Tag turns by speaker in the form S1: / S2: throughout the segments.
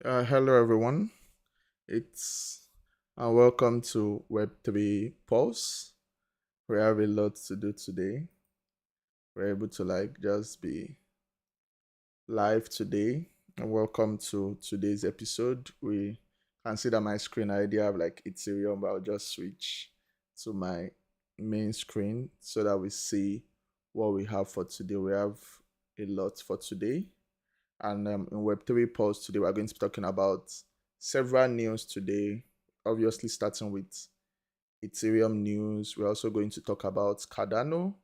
S1: Hello everyone. It's welcome to Web3 Pulse. We have a lot to do today. We're able to just be live today. And welcome to today's episode. We can see that my screen I already have Ethereum, but I'll just switch to my main screen so that we see what we have for today. We have a lot for today. And in Web3 Pulse today, we're going to be talking about several news today. Obviously, starting with Ethereum news. We're also going to talk about Cardano.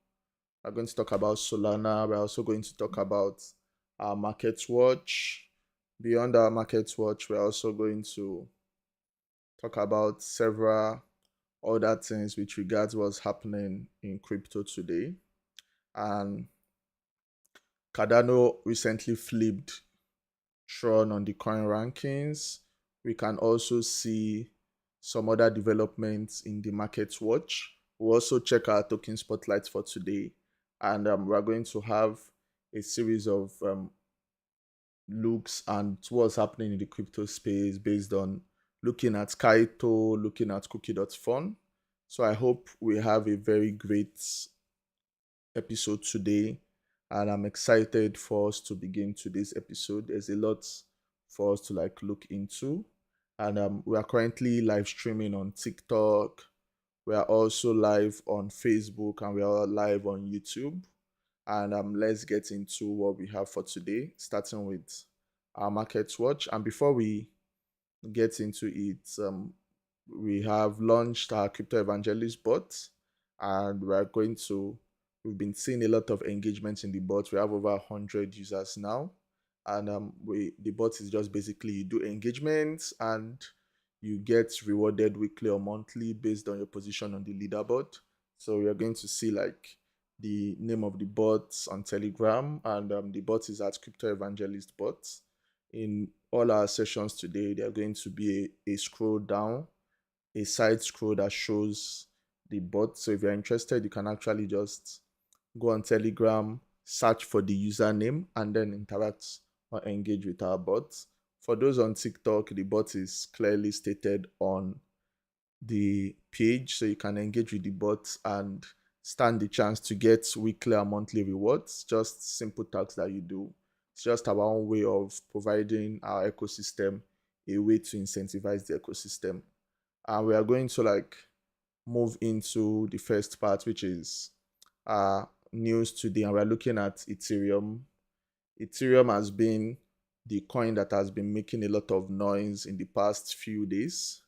S1: We're going to talk about Solana. We're also going to talk about our market watch. Beyond our market watch, we're also going to talk about several other things with regards what's happening in crypto today. And Cardano recently flipped Tron on the coin rankings. We can also see some other developments in the market watch. We'll also check our token spotlights for today. And we're going to have a series of looks and what's happening in the crypto space based on looking at Kaito, looking at Cookie.fun. So I hope we have a very great episode today, and I'm excited for us to begin today's episode. There's a lot for us to look into, and we are currently live streaming on TikTok. We are also live on Facebook, and we are live on YouTube. And let's get into what we have for today, starting with our market watch. And before we get into it, we have launched our crypto evangelist bot, and we've been seeing a lot of engagement in the bot. We have over 100 users now, and the bot is just basically you do engagements and you get rewarded weekly or monthly based on your position on the leaderboard. So we are going to see the name of the bot on Telegram, and the bot is at Crypto Evangelist Bot. In all our sessions today, there are going to be a scroll down, a side scroll that shows the bot. So if you're interested, you can actually just go on Telegram, search for the username, and then interact or engage with our bot. For those on TikTok, the bot is clearly stated on the page, so you can engage with the bot and stand the chance to get weekly and monthly rewards. Just simple tasks that you do. It's just our own way of providing our ecosystem a way to incentivize the ecosystem. And we are going to move into the first part, which is news today, and we're looking at Ethereum. Ethereum has been the coin that has been making a lot of noise in the past few days.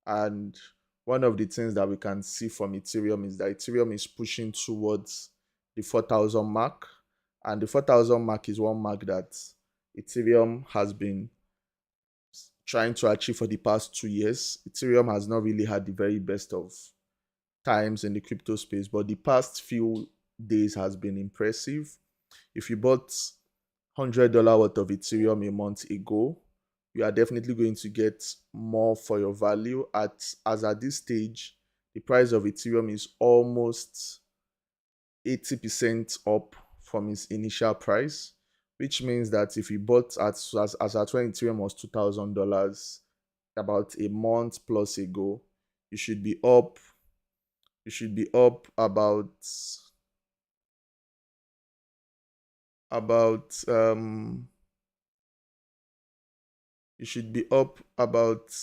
S1: And one of the things that we can see from Ethereum is that Ethereum is pushing towards the 4,000 mark. And the 4,000 mark is one mark that Ethereum has been trying to achieve for the past 2 years. Ethereum has not really had the very best of times in the crypto space, but the past few days has been impressive. If you bought $100 worth of Ethereum a month ago, you are definitely going to get more for your value. As at this stage, the price of Ethereum is almost 80% up from its initial price, which means that if you bought as at when Ethereum was $2,000 about a month plus ago, you should be up. You should be up about you should be up about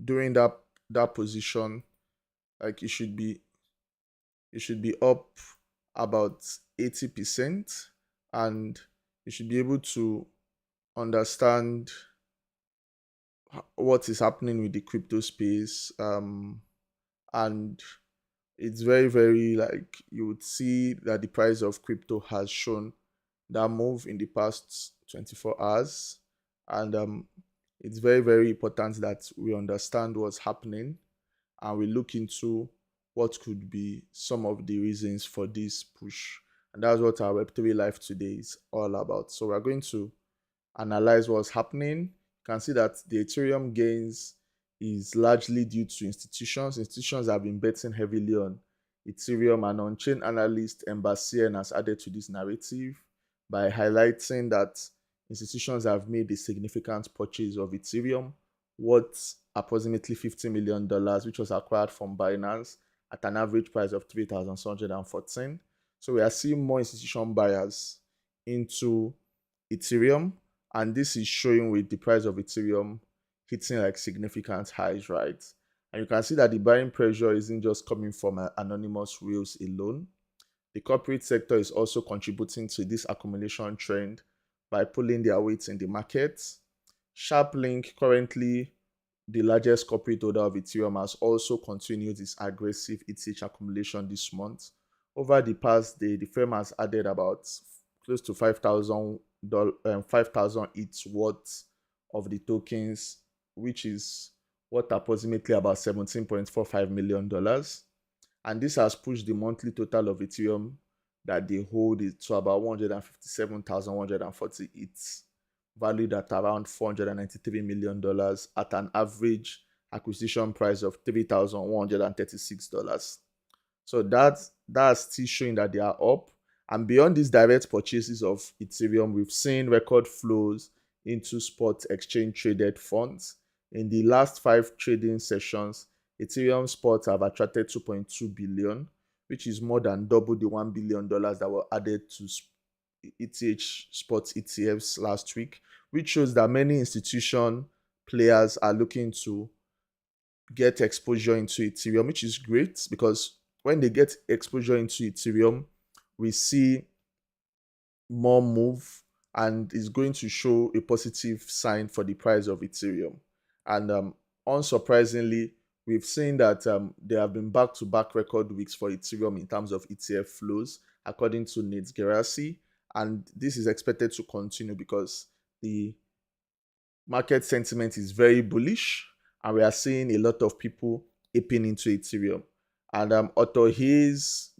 S1: during that position, like you should be up about 80%, and you should be able to understand what is happening with the crypto space. And it's very, very you would see that the price of crypto has shown that move in the past 24 hours. And it's very, very important that we understand what's happening and we look into what could be some of the reasons for this push. And that's what our Web3 Life today is all about. So we're going to analyze what's happening. You can see that the Ethereum gains is largely due to institutions. Institutions have been betting heavily on Ethereum, and on-chain analyst Embasien has added to this narrative by highlighting that institutions have made a significant purchase of Ethereum worth approximately $50 million, which was acquired from Binance at an average price of 3,714. So we are seeing more institution buyers into Ethereum, and this is showing with the price of Ethereum hitting like significant highs, right? And you can see that the buying pressure isn't just coming from anonymous whales alone. The corporate sector is also contributing to this accumulation trend by pulling their weight in the market. SharpLink, currently the largest corporate holder of Ethereum, has also continued its aggressive ETH accumulation this month. Over the past day, the firm has added about close to 5,000 ETH worth of the tokens, which is worth approximately about $17.45 million. And this has pushed the monthly total of Ethereum that they hold to about 157,140 ETH, valued at around $493 million at an average acquisition price of $3,136. So that's still showing that they are up. And beyond these direct purchases of Ethereum, we've seen record flows into spot exchange traded funds. In the last 5 trading sessions, Ethereum spots have attracted 2.2 billion, which is more than double the $1 billion that were added to ETH spot ETFs last week, which shows that many institution players are looking to get exposure into Ethereum, which is great because when they get exposure into Ethereum, we see more move, and is going to show a positive sign for the price of Ethereum. And unsurprisingly, we've seen that there have been back-to-back record weeks for Ethereum in terms of ETF flows, according to Nate Gerasi, and this is expected to continue because the market sentiment is very bullish, and we are seeing a lot of people aping into Ethereum. And Otto Hayes,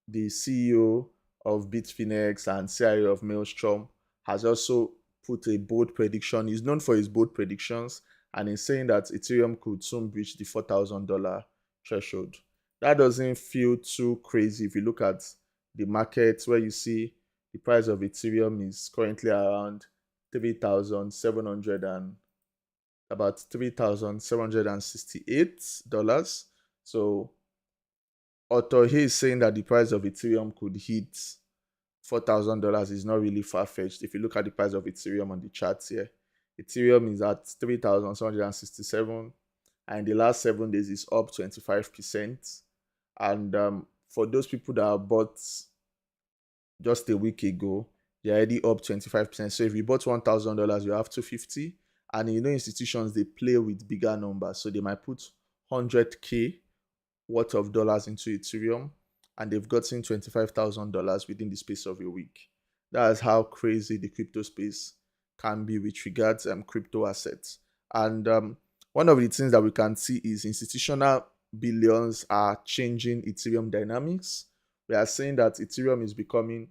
S1: the CEO of Bitfinex and CIO of Maelstrom, has also put a bold prediction. He's known for his bold predictions, and he's saying that Ethereum could soon breach the $4,000 threshold. That doesn't feel too crazy if you look at the market, where you see the price of Ethereum is currently around about $3,768. So Otto is saying that the price of Ethereum could hit $4,000 is not really far-fetched. If you look at the price of Ethereum on the charts here, Ethereum is at 3,767, and in the last 7 days is up 25%. And for those people that bought just a week ago, they're already up 25%. So if you bought $1,000, you have $250. And institutions, they play with bigger numbers, so they might put 100K worth of dollars into Ethereum, and they've gotten $25,000 within the space of a week. That's how crazy the crypto space can be with regards crypto assets. And one of the things that we can see is institutional billions are changing Ethereum dynamics. We are saying that Ethereum is becoming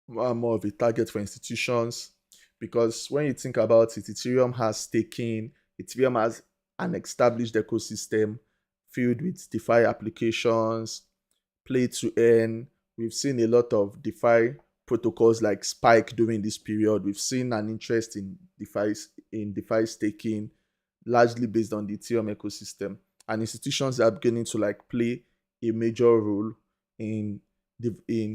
S1: more and more of a target for institutions, because when you think about it, Ethereum has staking, Ethereum has an established ecosystem filled with DeFi applications, play to earn. We've seen a lot of DeFi protocols like spike during this period. We've seen an interest in DeFi staking, largely based on the Ethereum ecosystem. And institutions are beginning to play a major role in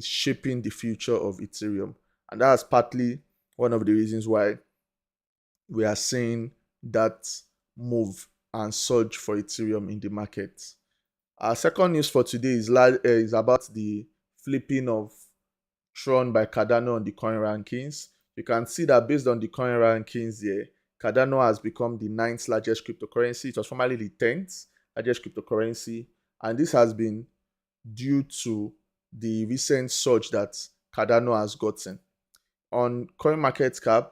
S1: shaping the future of Ethereum. And that's partly one of the reasons why we are seeing that move and surge for Ethereum in the market. Our second news for today is about the flipping of Tron by Cardano on the coin rankings. You can see that based on the coin rankings here, Cardano has become the 9th largest cryptocurrency. It was formerly the 10th largest cryptocurrency, and this has been due to the recent surge that Cardano has gotten. On CoinMarketCap,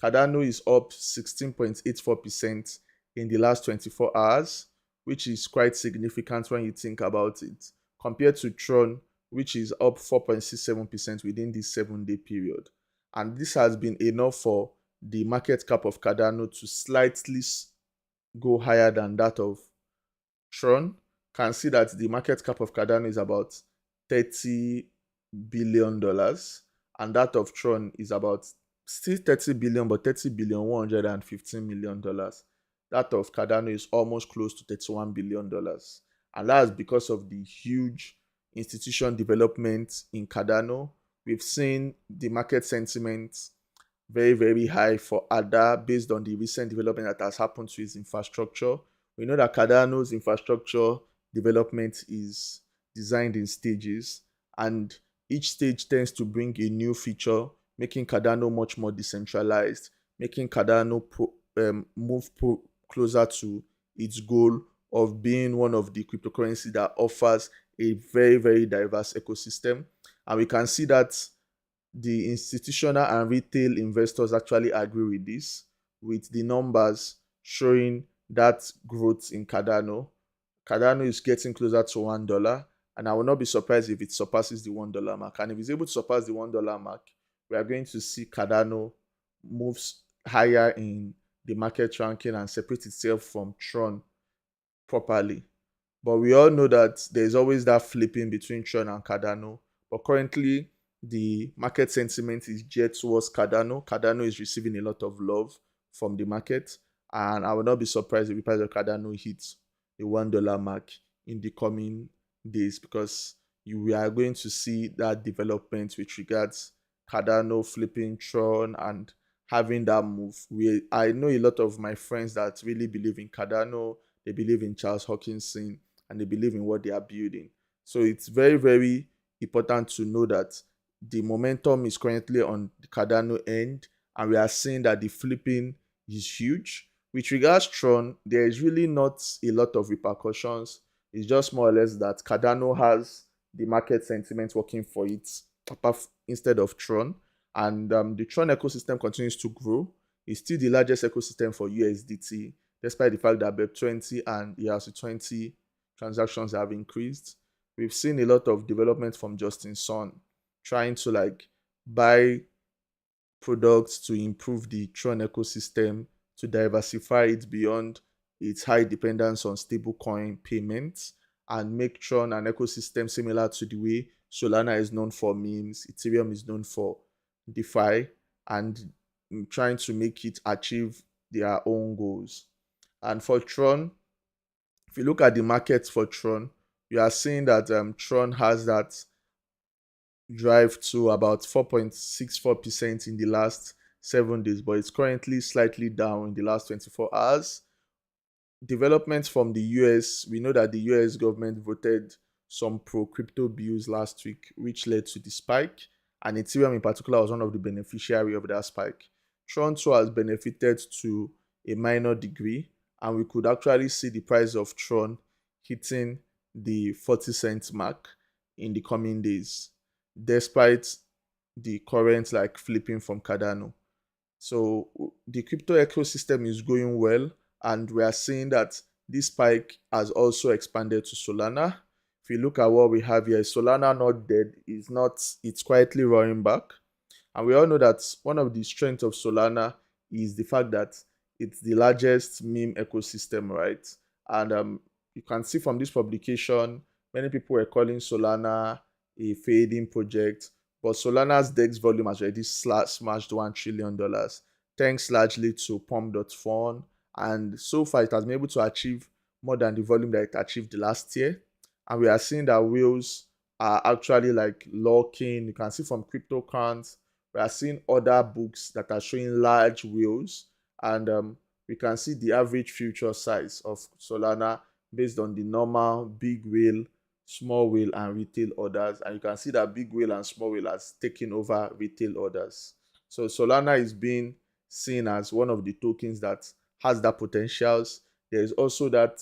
S1: Cardano is up 16.84% in the last 24 hours, which is quite significant when you think about it, compared to Tron, which is up 4.67% within this 7-day period. And this has been enough for the market cap of Cardano to slightly go higher than that of Tron. Can see that the market cap of Cardano is about $30 billion, and that of Tron is about still 30 billion, but 30 billion, $115 million. That of Cardano is almost close to $31 billion. And that's because of the huge institution development in Cardano. We've seen the market sentiment very, very high for ADA based on the recent development that has happened to its infrastructure. We know that Cardano's infrastructure development is designed in stages, and each stage tends to bring a new feature, making Cardano much more decentralized, making Cardano move closer to its goal of being one of the cryptocurrencies that offers a very, very diverse ecosystem. And we can see that the institutional and retail investors actually agree with this, with the numbers showing that growth in Cardano. Cardano is getting closer to $1, and I will not be surprised if it surpasses the $1 mark. And if it's able to surpass the $1 mark, we are going to see Cardano moves higher in the market ranking and separate itself from Tron properly. But we all know that there's always that flipping between Tron and Cardano. But currently, the market sentiment is geared towards Cardano. Cardano is receiving a lot of love from the market, and I will not be surprised if the price of Cardano hits the $1 mark in the coming days, because we are going to see that development with regards Cardano flipping Tron and having that move. I know a lot of my friends that really believe in Cardano. They believe in Charles Hoskinson, and they believe in what they are building. So it's very, very important to know that the momentum is currently on the Cardano end, and we are seeing that the flipping is huge. With regards to Tron, there is really not a lot of repercussions. It's just more or less that Cardano has the market sentiment working for it instead of Tron, and the Tron ecosystem continues to grow. It's still the largest ecosystem for USDT, despite the fact that BEP20 and ERC20 transactions have increased. We've seen a lot of development from Justin Sun trying to buy products to improve the Tron ecosystem, to diversify it beyond its high dependence on stablecoin payments, and make Tron an ecosystem similar to the way Solana is known for memes, Ethereum is known for DeFi, and trying to make it achieve their own goals. And for Tron, if you look at the market for Tron, you are seeing that Tron has that drive to about 4.64% in the last 7 days, but it's currently slightly down in the last 24 hours. Developments from the US, we know that the US government voted some pro-crypto bills last week, which led to the spike, and Ethereum in particular was one of the beneficiaries of that spike. Tron too has benefited to a minor degree, and we could actually see the price of Tron hitting the 40 cent mark in the coming days, despite the current flipping from Cardano. So the crypto ecosystem is going well, and we are seeing that this spike has also expanded to Solana. If you look at what we have here, Solana not dead, it's quietly roaring back. And we all know that one of the strengths of Solana is the fact that it's the largest meme ecosystem, right? And you can see from this publication, many people were calling Solana a fading project, but Solana's DEX volume has already smashed $1 trillion, thanks largely to Pump.Fun, and so far it has been able to achieve more than the volume that it achieved last year. And we are seeing that whales are actually locking. You can see from CryptoCount, we are seeing other books that are showing large whales, and we can see the average future size of Solana based on the normal big whale, small whale, and retail orders. And you can see that big whale and small whale has taken over retail orders. So Solana is being seen as one of the tokens that has that potentials. There is also that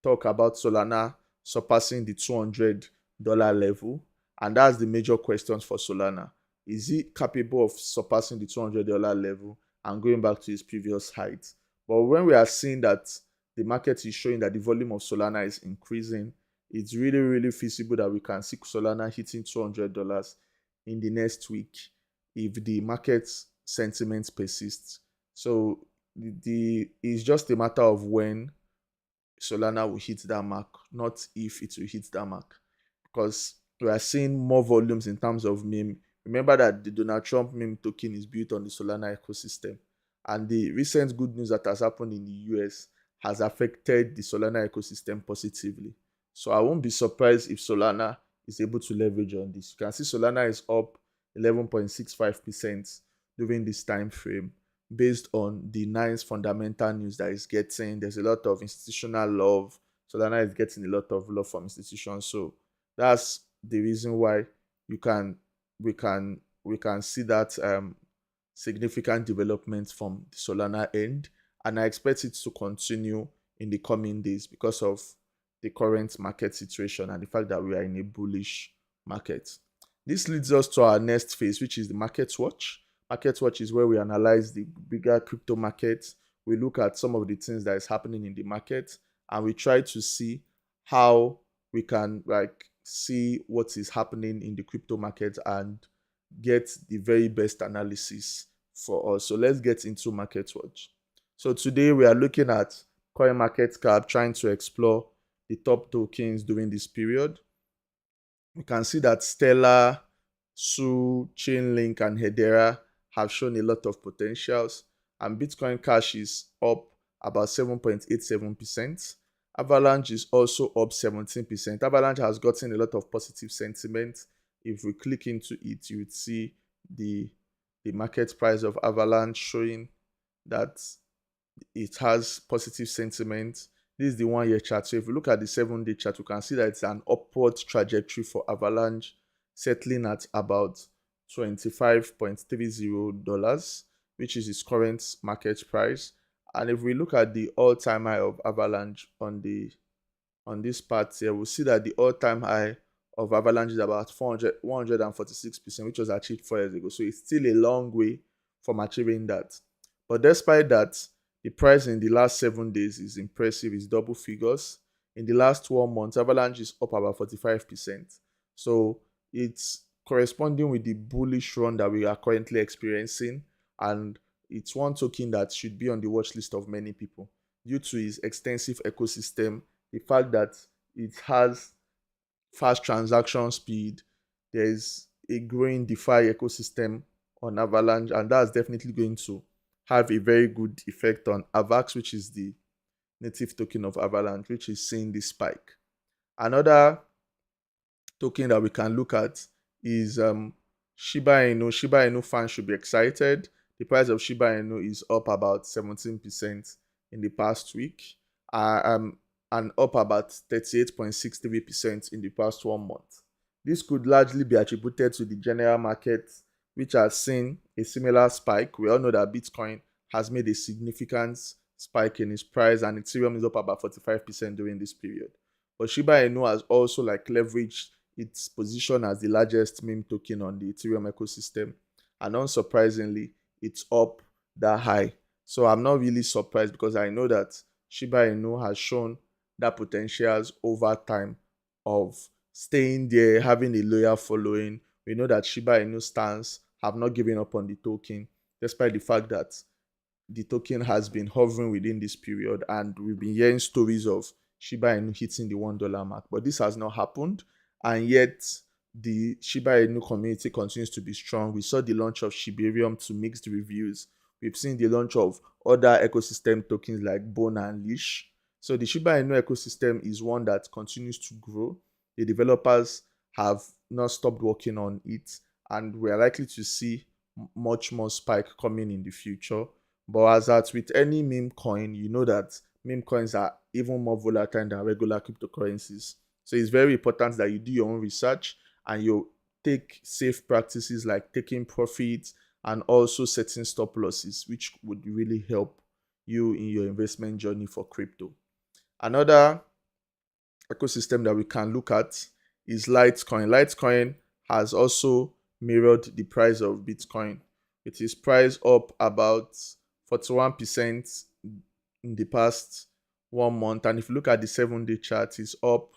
S1: talk about Solana surpassing the $200 level, and that's the major questions for Solana. Is it capable of surpassing the $200 level and going back to its previous height? But when we are seeing that the market is showing that the volume of Solana is increasing, it's really, really feasible that we can see Solana hitting $200 in the next week if the market sentiment persists. So it's just a matter of when Solana will hit that mark, not if it will hit that mark, because we are seeing more volumes in terms of meme. remember that the Donald Trump meme token is built on the Solana ecosystem, and the recent good news that has happened in the US has affected the Solana ecosystem positively. So I won't be surprised if Solana is able to leverage on this. You can see Solana is up 11.65% during this time frame based on the nice fundamental news that is getting. There's a lot of institutional love. Solana is getting a lot of love from institutions. So that's the reason why you can we can see that significant development from the Solana end, and I expect it to continue in the coming days because of the current market situation and the fact that we are in a bullish market. This leads us to our next phase, which is the market watch. Market watch is where we analyze the bigger crypto market. We look at some of the things that is happening in the market, and we try to see how we can see what is happening in the crypto market and get the very best analysis for us. So let's get into market watch. So today we are looking at CoinMarketCap, trying to explore the top tokens during this period. We can see that Stellar, Su, Chainlink, and Hedera have shown a lot of potentials, and Bitcoin Cash is up about 7.87%. Avalanche is also up 17%. Avalanche has gotten a lot of positive sentiment. If we click into it, you would see the market price of Avalanche showing that it has positive sentiment. This is the 1 year chart. So if we look at the 7-day chart, we can see that it's an upward trajectory for Avalanche, settling at about $25.30, which is its current market price. And if we look at the all-time high of Avalanche on this part here, we'll see that the all-time high of Avalanche is about 146%, which was achieved 4 years ago. So it's still a long way from achieving that. But despite that, the price in the last 7 days is impressive. It's double figures. In the last 12 months, Avalanche is up about 45%. So it's corresponding with the bullish run that we are currently experiencing. And it's one token that should be on the watch list of many people due to its extensive ecosystem, the fact that it has fast transaction speed. There's a growing DeFi ecosystem on Avalanche, and that's definitely going to have a very good effect on AVAX, which is the native token of Avalanche, which is seeing this spike. Another token that we can look at is Shiba Inu. Shiba Inu fans should be excited. The price of Shiba Inu is up about 17% in the past week, and up about 38.63% in the past 1 month. This could largely be attributed to the general market, which has seen a similar spike. We all know that Bitcoin has made a significant spike in its price, and Ethereum is up about 45% during this period. But Shiba Inu has also leveraged its position as the largest meme token on the Ethereum ecosystem, and unsurprisingly, it's up that high. So I'm not really surprised because I know that Shiba Inu has shown that potentials over time of staying there, having a loyal following. We know that Shiba Inu stands have not given up on the token, despite the fact that the token has been hovering within this period, and we've been hearing stories of Shiba Inu hitting the $1 mark, but this has not happened, and yet the Shiba Inu community continues to be strong. We saw the launch of Shibarium to mixed reviews. We've seen the launch of other ecosystem tokens like Bona and Leash. So the Shiba Inu ecosystem is one that continues to grow. The developers have not stopped working on it, and we are likely to see much more spike coming in the future. But as that with any meme coin, you know that meme coins are even more volatile than regular cryptocurrencies. So it's very important that you do your own research and you take safe practices like taking profits and also setting stop losses, which would really help you in your investment journey for crypto. Another ecosystem that we can look at is Litecoin. Litecoin has also mirrored the price of Bitcoin, with its price up about 41% in the past 1 month. And if you look at the 7-day chart, it's up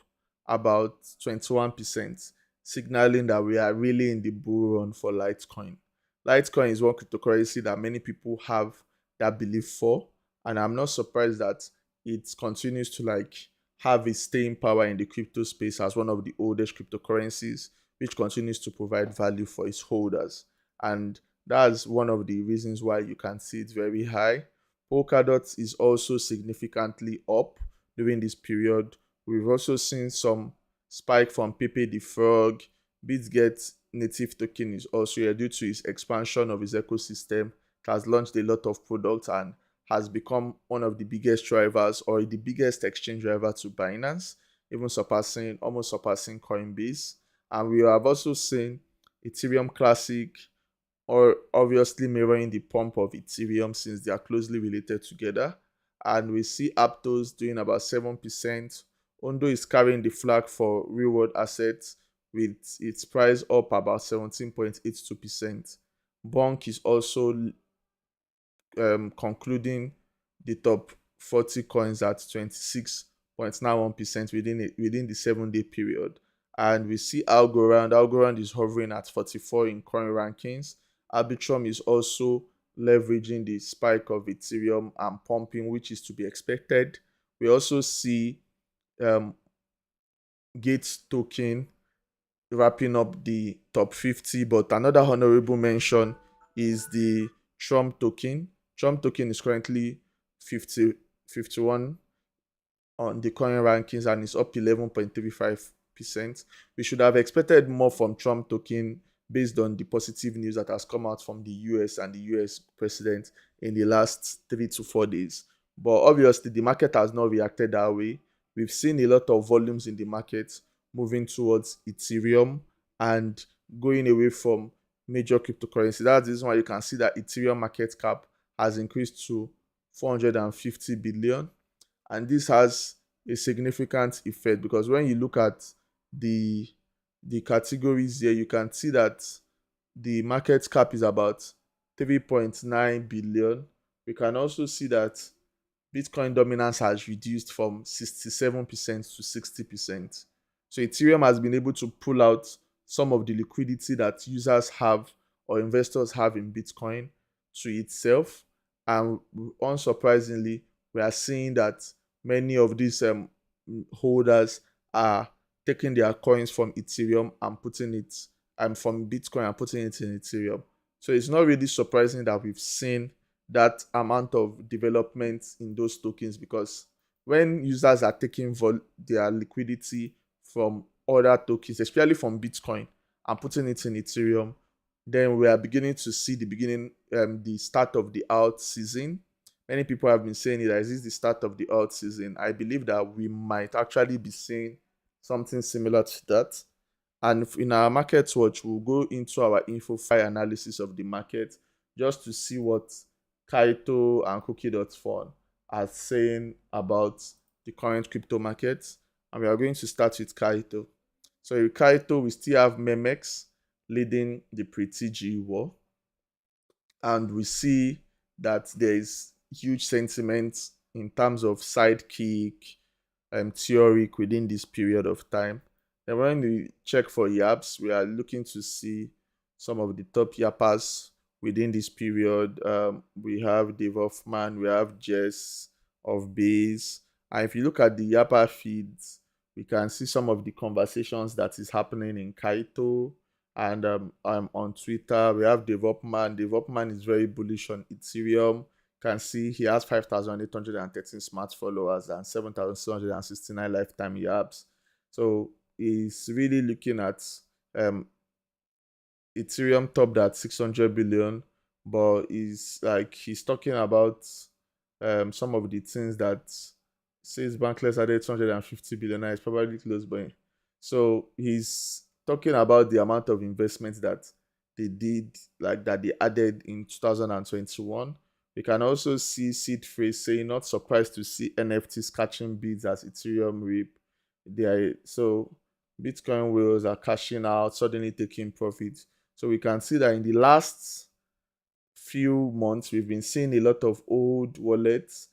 S1: about 21%, signaling that we are really in the bull run for Litecoin. Litecoin is one cryptocurrency that many people have that belief for, and I'm not surprised that it continues to have a staying power in the crypto space as one of the oldest cryptocurrencies. which continues to provide value for its holders. And that's one of the reasons why you can see it very high. Polkadot is also significantly up during this period. We've also seen some spike from Pepe the Frog. BitGet native token is also here due to its expansion of its ecosystem. It has launched a lot of products and has become one of the biggest drivers or the biggest exchange driver to Binance, even almost surpassing Coinbase. And we have also seen Ethereum Classic, or obviously mirroring the pump of Ethereum since they are closely related together. And we see Aptos doing about 7%. Ondo is carrying the flag for real world assets with its price up about 17.82%. Bonk is also concluding the top 40 coins at 26.91% within the 7-day period. And we see Algorand. Algorand is hovering at 44 in coin rankings. Arbitrum is also leveraging the spike of Ethereum and pumping, which is to be expected. We also see Gates token wrapping up the top 50, but another honorable mention is the Trump token. Trump token is currently 51 on the coin rankings and is up 11.35%. We should have expected more from Trump token based on the positive news that has come out from the US and the US president in the last 3 to 4 days. But obviously, the market has not reacted that way. We've seen a lot of volumes in the market moving towards Ethereum and going away from major cryptocurrency. That's the reason why you can see that Ethereum market cap has increased to 450 billion. And this has a significant effect because when you look at the categories here, you can see that the market cap is about 3.9 billion. We can also see that Bitcoin dominance has reduced from 67% to 60%. So Ethereum has been able to pull out some of the liquidity that users have or investors have in Bitcoin to itself. And unsurprisingly, we are seeing that many of these holders are taking their coins from Ethereum and putting it from Bitcoin and putting it in Ethereum. So it's not really surprising that we've seen that amount of development in those tokens, because when users are taking their liquidity from other tokens, especially from Bitcoin, and putting it in Ethereum, then we are beginning to see the start of the alt season. Many people have been saying it as is the start of the alt season. I believe that we might actually be seeing something similar to that. And in our market watch, we'll go into our info file analysis of the market just to see what Kaito and Cookie.fun are saying about the current crypto market. And we are going to start with Kaito. So with Kaito, we still have Memex leading the pre-TG war. And we see that there is huge sentiment in terms of sidekick theory within this period of time. Then when we check for yaps, we are looking to see some of the top yappers within this period. We have Dave Hoffman, we have Jess of Base. And if you look at the yapper feeds, we can see some of the conversations that is happening in Kaito. And on Twitter, we have Dave Hoffman. Dave Hoffman is very bullish on Ethereum. You can see he has 5,813 smart followers and 7,669 lifetime yaps. So he's really looking at Ethereum topped at 600 billion, but he's talking about some of the things that says Bankless added 250 billion. Now it's probably close by. So he's talking about the amount of investment that they did, that they added in 2021. We can also see Seed Phrase saying, not surprised to see NFTs catching bids as Ethereum reap. So Bitcoin whales are cashing out, suddenly taking profits. So we can see that in the last few months, we've been seeing a lot of old wallets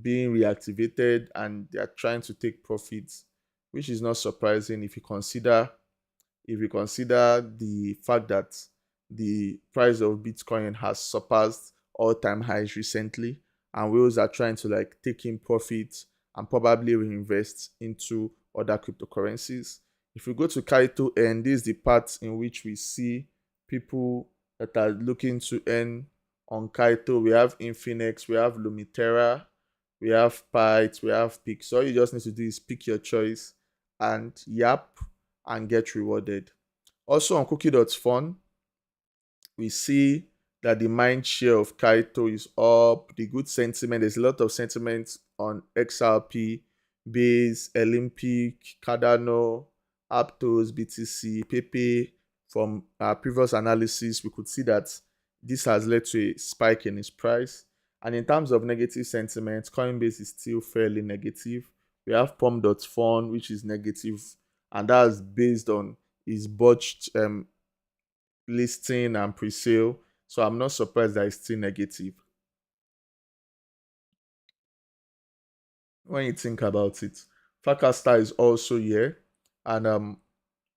S1: being reactivated and they are trying to take profits, which is not surprising if you consider the fact that the price of Bitcoin has surpassed all-time highs recently, and whales are trying to take in profits and probably reinvest into other cryptocurrencies. If we go to Kaito N, this is the part in which we see people that are looking to earn on Kaito. We have Infinex, we have Lumiterra, we have Pyth, we have Pick. So all you just need to do is pick your choice and yap and get rewarded. Also on Cookie.fun, we see that the mind share of Kaito is up. The good sentiment, there's a lot of sentiment on XRP, Base, Olympic, Cardano, Aptos, BTC, Pepe. From our previous analysis, we could see that this has led to a spike in its price. And in terms of negative sentiment, Coinbase is still fairly negative. We have Pom.fun, which is negative, and that's based on its botched listing and pre-sale. So I'm not surprised that it's still negative. When you think about it, Farcaster is also here. And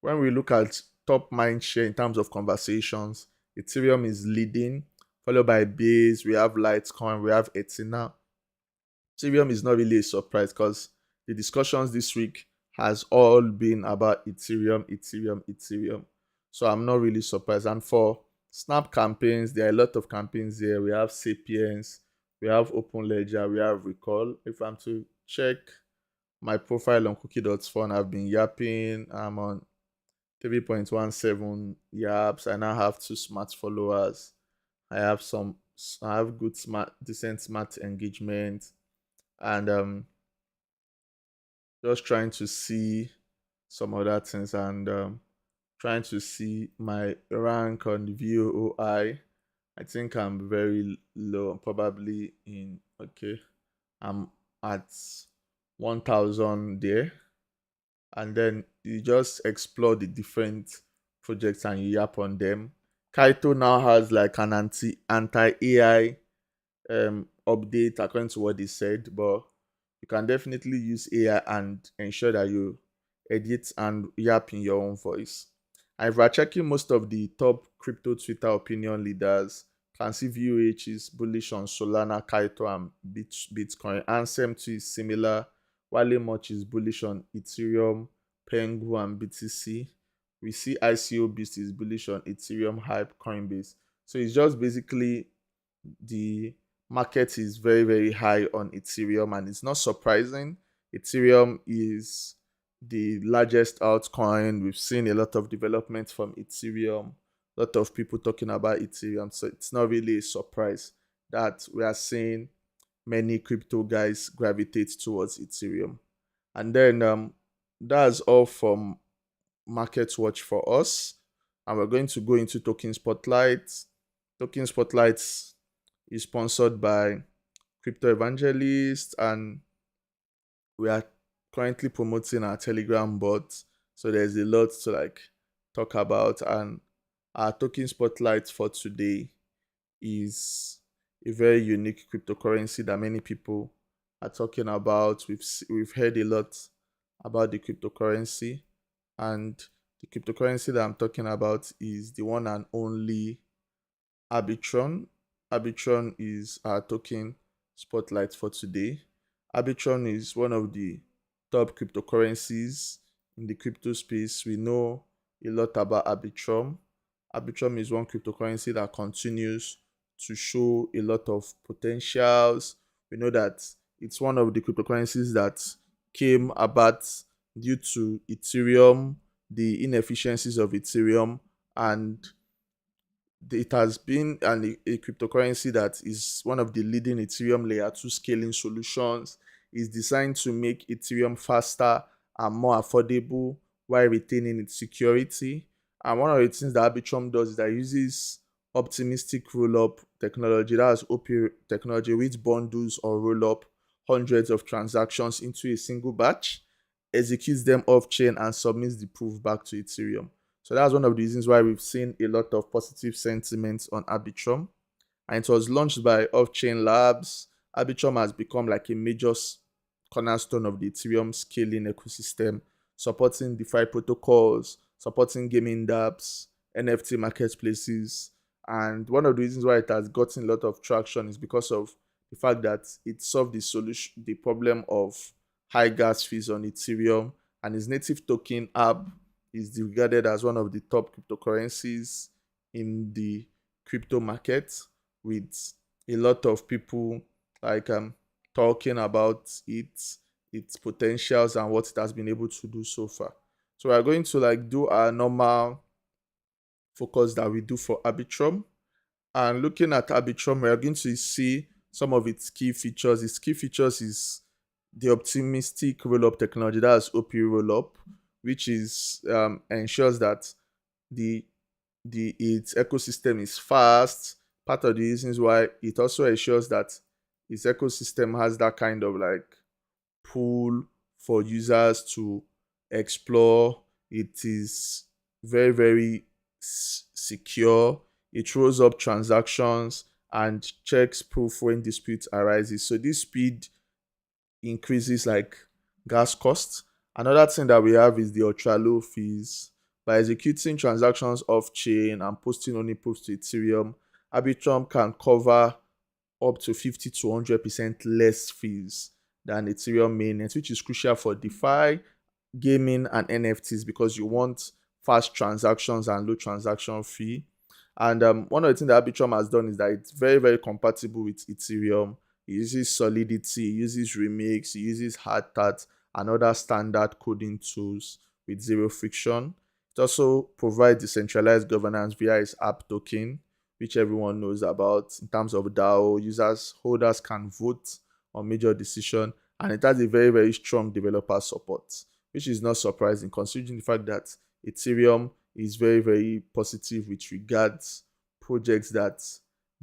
S1: when we look at top mind share in terms of conversations, Ethereum is leading, followed by Base, we have Litecoin, we have Ethereum. Ethereum is not really a surprise because the discussions this week has all been about Ethereum. So I'm not really surprised. And for Snap campaigns, there are a lot of campaigns here. We have Sapiens, we have Open Ledger, we have Recall. If I'm to check my profile on Cookie.fun, I've been yapping. I'm on 3.17 yaps. I now have 2 smart followers. I have good decent smart engagement, and just trying to see some other things, and trying to see my rank on the VOI. I think I'm very low. I'm probably in, okay, I'm at 1000 there. And then you just explore the different projects and you yap on them. Kaito now has like an anti-AI update according to what they said, but you can definitely use AI and ensure that you edit and yap in your own voice. And if we're checking most of the top crypto Twitter opinion leaders, can see VOH is bullish on Solana, Kaito, and Bitcoin. Ansem too is similar. Wale Much is bullish on Ethereum, Pengu, and BTC. We see ICO Beast is bullish on Ethereum, Hype, Coinbase. So it's just basically the market is very, very high on Ethereum, and it's not surprising. Ethereum is the largest altcoin. We've seen a lot of development from Ethereum, a lot of people talking about Ethereum. So it's not really a surprise that we are seeing many crypto guys gravitate towards Ethereum. And then that's all from Market Watch for us. And we're going to go into Token Spotlight. Token Spotlight is sponsored by Crypto Evangelist, and we are currently promoting our Telegram bot. So there's a lot to talk about, and our Token Spotlight for today is a very unique cryptocurrency that many people are talking about. We've heard a lot about the cryptocurrency, and the cryptocurrency that I'm talking about is the one and only Arbitrum. Arbitrum is our token spotlight for today. Arbitrum is one of the top cryptocurrencies in the crypto space. We know a lot about Arbitrum. Arbitrum is one cryptocurrency that continues to show a lot of potentials. We know that it's one of the cryptocurrencies that came about due to Ethereum, the inefficiencies of Ethereum, and it has been a cryptocurrency that is one of the leading Ethereum layer 2 scaling solutions. It's designed to make Ethereum faster and more affordable while retaining its security. And one of the things that Arbitrum does is that it uses optimistic roll-up technology, that's OP technology, which bundles or roll up hundreds of transactions into a single batch, executes them off-chain, and submits the proof back to Ethereum. So that's one of the reasons why we've seen a lot of positive sentiments on Arbitrum. And it was launched by Off-Chain Labs. Arbitrum has become like a major cornerstone of the Ethereum scaling ecosystem, supporting DeFi protocols, supporting gaming dApps, NFT marketplaces. And one of the reasons why it has gotten a lot of traction is because of the fact that it solved the problem of high gas fees on Ethereum, and its native token app is regarded as one of the top cryptocurrencies in the crypto market, with a lot of people like talking about its potentials and what it has been able to do so far. So we're going to like do our normal focus that we do for Arbitrum. And looking at Arbitrum, we are going to see some of its key features. Its key features is the optimistic roll-up technology, that's OP roll-up, which is ensures that the its ecosystem is fast. Part of the reasons why it also ensures that its ecosystem has that kind of like pool for users to explore. It is very, very secure. It throws up transactions and checks proof when dispute arises. So this speed increases like gas costs. Another thing that we have is the ultra low fees. By executing transactions off chain and posting only proofs to Ethereum, Arbitrum can cover up to 50 to 100% less fees than Ethereum mainnet, which is crucial for DeFi, gaming, and NFTs because you want fast transactions and low transaction fee. And one of the things that Arbitrum has done is that it's very, very compatible with Ethereum. It uses Solidity, it uses Remix, it uses Hardtat, and other standard coding tools with zero friction. It also provides decentralized governance via its app token, which everyone knows about. In terms of DAO, holders can vote on major decisions, and it has a very, very strong developer support, which is not surprising considering the fact that Ethereum is very, very positive with regards projects that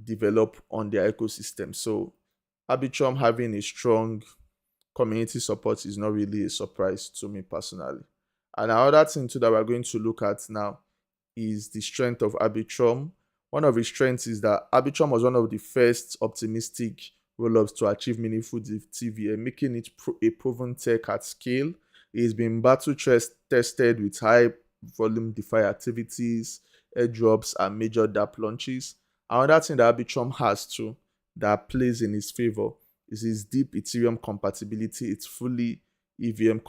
S1: develop on their ecosystem. So Arbitrum having a strong community support is not really a surprise to me personally. And another thing too that we're going to look at now is the strength of Arbitrum. One of its strengths is that Arbitrum was one of the first optimistic roll-ups to achieve meaningful TVL, making it a proven tech at scale. It's been battle tested with high volume DeFi activities, airdrops, and major DApp launches. Another thing that Arbitrum has too that plays in its favor is its deep Ethereum compatibility. It's fully EVM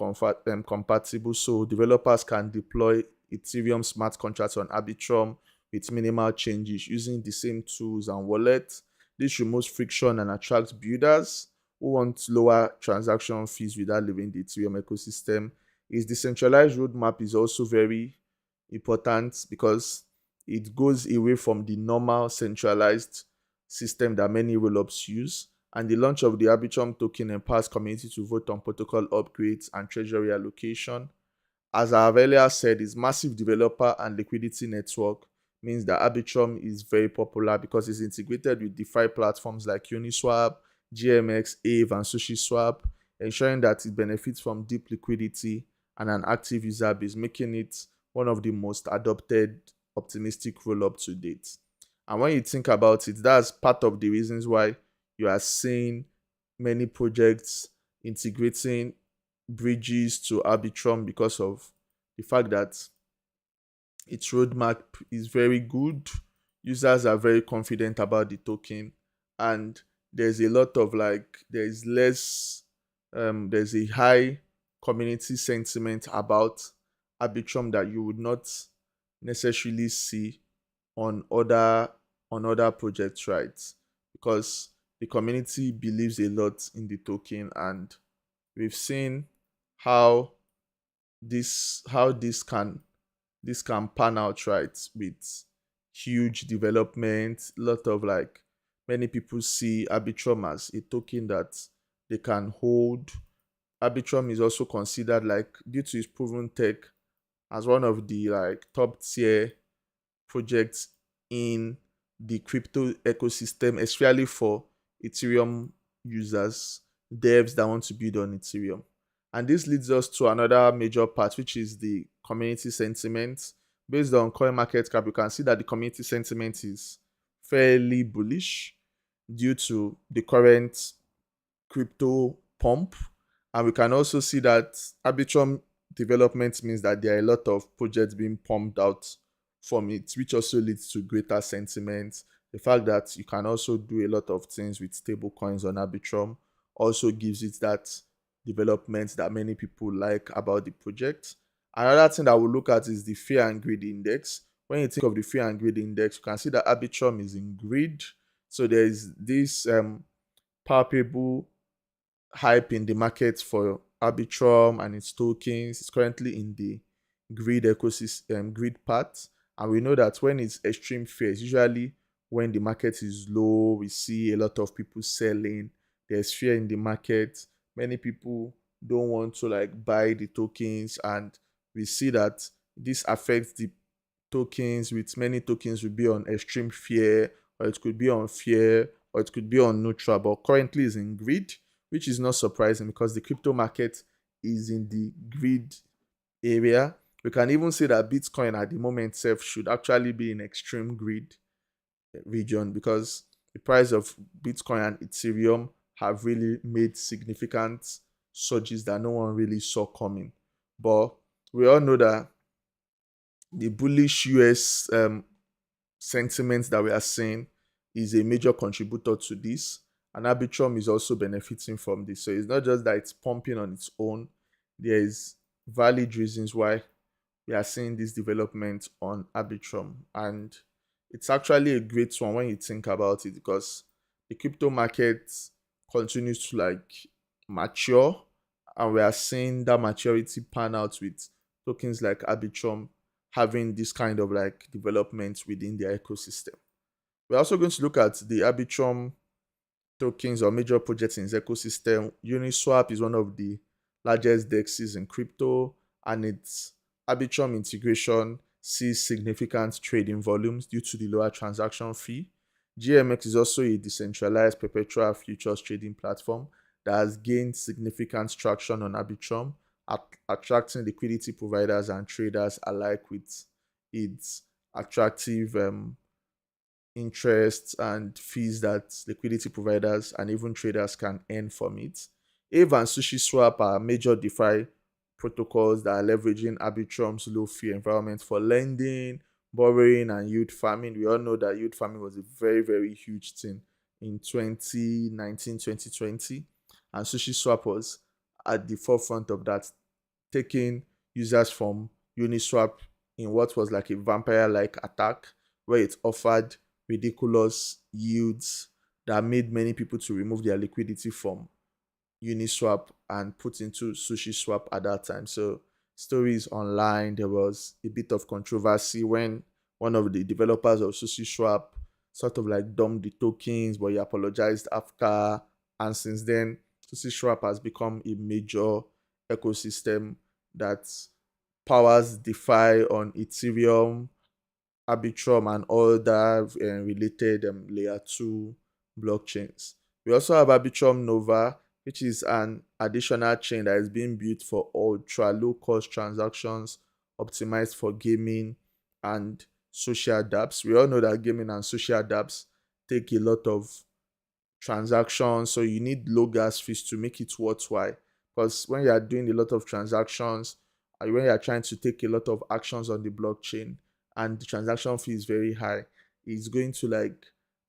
S1: compatible, so developers can deploy Ethereum smart contracts on Arbitrum with minimal changes using the same tools and wallets. This removes friction and attracts builders who want lower transaction fees without leaving the Ethereum ecosystem. Its decentralized roadmap is also very important because it goes away from the normal centralized system that many rollups use. And the launch of the Arbitrum token empowers community to vote on protocol upgrades and treasury allocation. As I have earlier said, its massive developer and liquidity network means that Arbitrum is very popular because it's integrated with DeFi platforms like Uniswap, GMX, Aave, and SushiSwap, ensuring that it benefits from deep liquidity and an active user base, making it one of the most adopted optimistic rollup to date. And when you think about it, that's part of the reasons why you are seeing many projects integrating bridges to Arbitrum because of the fact that its roadmap is very good. Users are very confident about the token, and there's a lot of there's a high community sentiment about Arbitrum that you would not necessarily see on other projects, right? Because the community believes a lot in the token, and we've seen how this can pan out, right, with huge development. A lot of many people see Arbitrum as a token that they can hold. Arbitrum is also considered, due to its proven tech, as one of the top tier projects in the crypto ecosystem, especially for Ethereum users, devs that want to build on Ethereum. And this leads us to another major part, which is the community sentiment. Based on CoinMarketCap, you can see that the community sentiment is fairly bullish due to the current crypto pump. And we can also see that Arbitrum development means that there are a lot of projects being pumped out from it, which also leads to greater sentiment. The fact that you can also do a lot of things with stable coins on Arbitrum also gives it that development that many people like about the project. Another thing that we'll look at is the fear and greed index. When you think of the fear and greed index, you can see that Arbitrum is in greed. So there is this palpable hype in the market for Arbitrum and its tokens. It's currently in the greed ecosystem, greed part. And we know that when it's extreme fear, it's usually when the market is low, we see a lot of people selling. There's fear in the market. Many people don't want to like buy the tokens, and we see that this affects the tokens. With many tokens will be on extreme fear, or it could be on fear, or it could be on neutral, but currently is in greed, which is not surprising because the crypto market is in the greed area. We can even say that Bitcoin at the moment itself should actually be in extreme greed region, because the price of Bitcoin and Ethereum have really made significant surges that no one really saw coming. But we all know that the bullish US sentiment that we are seeing is a major contributor to this, and Arbitrum is also benefiting from this. So it's not just that it's pumping on its own. There is valid reasons why we are seeing this development on Arbitrum, and it's actually a great one when you think about it, because the crypto market continues to like mature, and we are seeing that maturity pan out with tokens like Arbitrum having this kind of like development within their ecosystem. We're also going to look at the Arbitrum tokens or major projects in its ecosystem. Uniswap is one of the largest DEXs in crypto, and its Arbitrum integration sees significant trading volumes due to the lower transaction fee. GMX is also a decentralized perpetual futures trading platform that has gained significant traction on Arbitrum, attracting liquidity providers and traders alike with its attractive interests and fees that liquidity providers and even traders can earn from it. Aave and SushiSwap are major DeFi protocols that are leveraging Arbitrum's low fee environment for lending, borrowing, and yield farming. We all know that yield farming was a very, very huge thing in 2019, 2020, and SushiSwap was at the forefront of that, taking users from Uniswap in what was like a vampire-like attack, where it offered ridiculous yields that made many people to remove their liquidity from Uniswap and put into SushiSwap at that time. So stories online, there was a bit of controversy when one of the developers of SushiSwap sort of like dumped the tokens, but he apologized after. And since then, SushiSwap has become a major ecosystem that powers DeFi on Ethereum, Arbitrum, and other related layer 2 blockchains. We also have Arbitrum Nova, which is an additional chain that is being built for ultra low cost transactions, optimized for gaming and social dApps. We all know that gaming and social dApps take a lot of transactions, so you need low gas fees to make it worthwhile. Because when you are doing a lot of transactions, and when you are trying to take a lot of actions on the blockchain, and the transaction fee is very high, it's going to like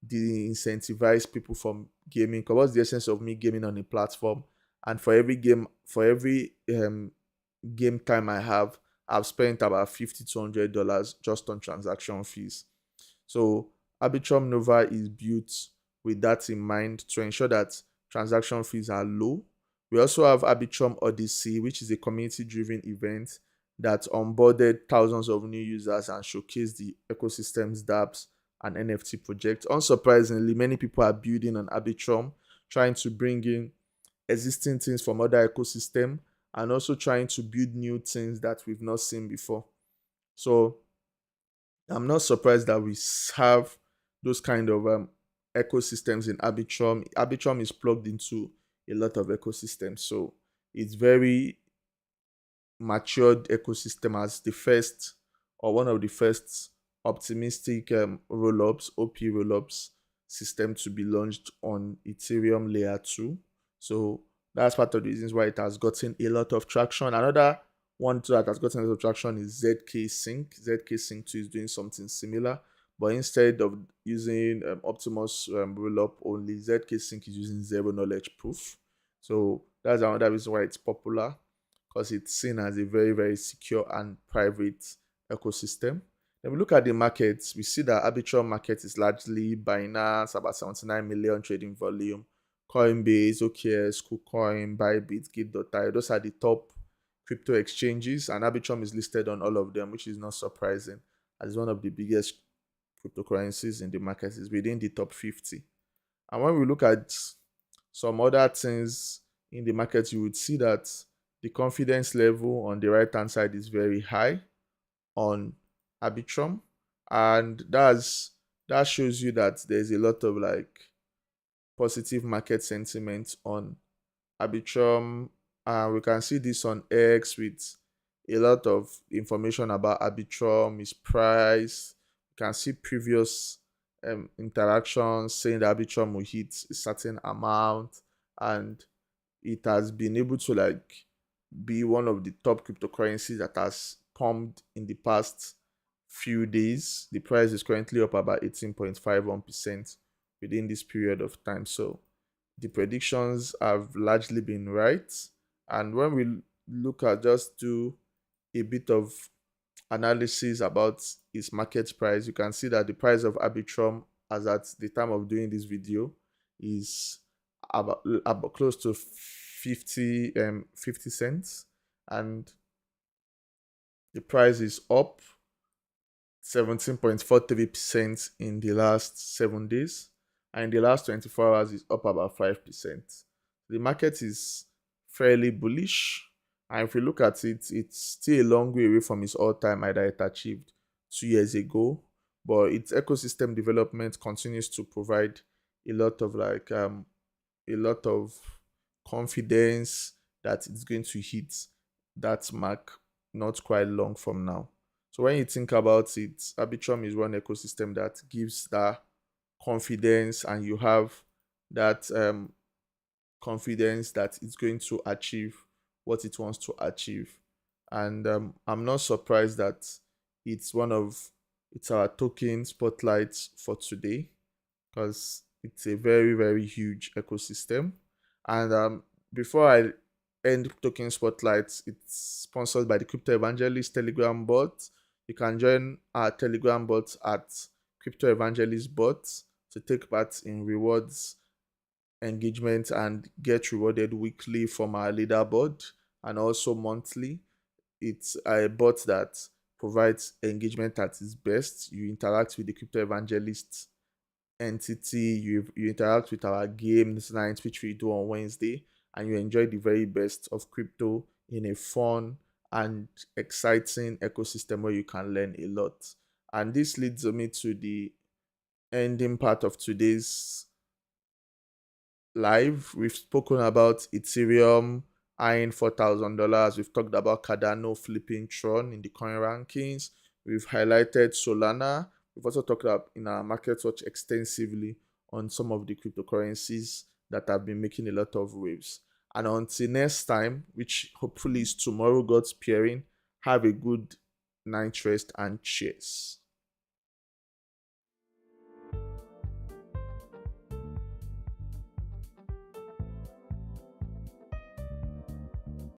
S1: de-incentivize people from gaming. Because what's the essence of me gaming on a platform? And for every game time I have, I've spent about $50 to $100 just on transaction fees. So Arbitrum Nova is built with that in mind to ensure that transaction fees are low. We also have Arbitrum Odyssey, which is a community-driven event that onboarded thousands of new users and showcased the ecosystem's dApps and NFT projects. Unsurprisingly, many people are building on Arbitrum, trying to bring in existing things from other ecosystems and also trying to build new things that we've not seen before. So I'm not surprised that we have those kind of ecosystems in Arbitrum. Arbitrum is plugged into a lot of ecosystems, so it's very matured ecosystem as the first or one of the first optimistic rollups, OP rollups system to be launched on Ethereum layer 2. So that's part of the reasons why it has gotten a lot of traction. Another one too that has gotten a lot of traction is ZK Sync. ZK Sync 2 is doing something similar, but instead of using Optimus rollup only, ZK Sync is using zero knowledge proof. So that's another reason why it's popular. because it's seen as a very, very secure and private ecosystem. Then we look at the markets, we see that Arbitrum market is largely Binance, about 79 million trading volume, Coinbase, OKX, KuCoin, Bybit, Git.io. Those are the top crypto exchanges, and Arbitrum is listed on all of them, which is not surprising, as one of the biggest cryptocurrencies in the market is within the top 50. And when we look at some other things in the market, you would see that the confidence level on the right hand side is very high on Arbitrum, and that shows you that there's a lot of like positive market sentiment on Arbitrum. We can see this on X with a lot of information about Arbitrum, its price. You can see previous interactions saying that Arbitrum will hit a certain amount, and it has been able to like be one of the top cryptocurrencies that has pumped in the past few days. The price is currently up about 18.51% within this period of time. So the predictions have largely been right. And when we look at just do a bit of analysis about its market price, you can see that the price of Arbitrum as at the time of doing this video is about close to 50 cents, and the price is up 17.43% in the last 7 days, and in the last 24 hours is up about 5%. The market is fairly bullish, and if we look at it, it's still a long way away from its all-time high that it achieved 2 years ago, but its ecosystem development continues to provide a lot of confidence that it's going to hit that mark not quite long from now. So when you think about it, Arbitrum is one ecosystem that gives that confidence, and you have that confidence that it's going to achieve what it wants to achieve. And I'm not surprised that it's our token spotlights for today, because it's a very, very huge ecosystem. And before I end token spotlights, it's sponsored by the Crypto Evangelist Telegram bot. You can join our Telegram bot at Crypto Evangelist bot to take part in rewards engagement and get rewarded weekly from our leaderboard, and also monthly. It's a bot that provides engagement at its best. You interact with the Crypto Evangelist entity, you interact with our games night, which we do on Wednesday, and you enjoy the very best of crypto in a fun and exciting ecosystem where you can learn a lot. And this leads me to the ending part of today's live. We've spoken about Ethereum eyeing $4,000. We've talked about Cardano flipping Tron in the coin rankings. We've highlighted Solana. We've also talked about in our market watch extensively on some of the cryptocurrencies that have been making a lot of waves. And until next time, which hopefully is tomorrow, God's peering, have a good night rest and cheers.